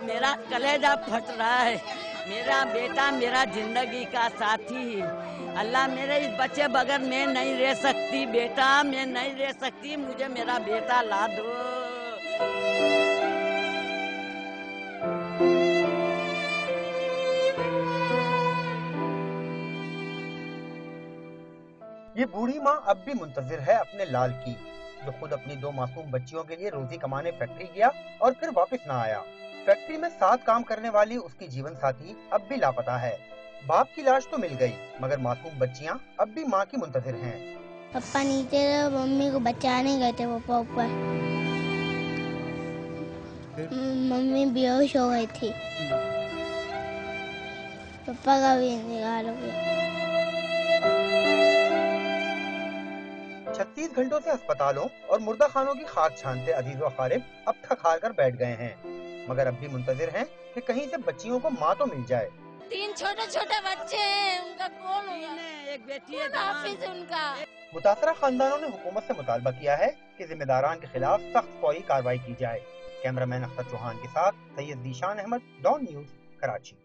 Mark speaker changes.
Speaker 1: मेरा कलेजा फट रहा है। मेरा बेटा मेरा जिंदगी का साथी। अल्लाह मेरे इस बच्चे बगैर मैं नहीं रह सकती बेटा, मैं नहीं रह सकती, मुझे मेरा बेटा ला दो।
Speaker 2: ये बूढ़ी माँ अब भी मुंतजिर है अपने लाल की, जो खुद अपनी 2 मासूम बच्चियों के लिए रोजी कमाने फैक्ट्री गया और फिर वापस ना आया। फैक्ट्री में साथ काम करने वाली उसकी जीवन साथी अब भी लापता है। बाप की लाश तो मिल गई, मगर मासूम बच्चियां अब भी माँ की मुंतजिर हैं।
Speaker 3: पापा नीचे मम्मी को बचाने गए थे पापा ऊपर, मम्मी बेहोश हो गई थी, पापा का भी इंतकाल हो गया।
Speaker 2: 36 घंटों से अस्पतालों और मुर्दा खानों की खाक छानते अजीज व खारिब अब थक हार कर बैठ गए हैं, मगर अब भी मुंतजिर हैं कि कहीं से बच्चियों को माँ तो मिल जाए।
Speaker 4: 3 छोटे छोटे बच्चे हैं, उनका कौन होगा?
Speaker 1: एक बेटी है,
Speaker 4: हाफिज उनका।
Speaker 2: मुतासरा खानदानों ने हुकूमत से मुतालबा किया है कि जिम्मेदारान के खिलाफ सख्त फौरी कार्रवाई की जाए। कैमरामैन अख्तर चौहान के साथ सैयद जीशान अहमद, डॉन न्यूज, कराची।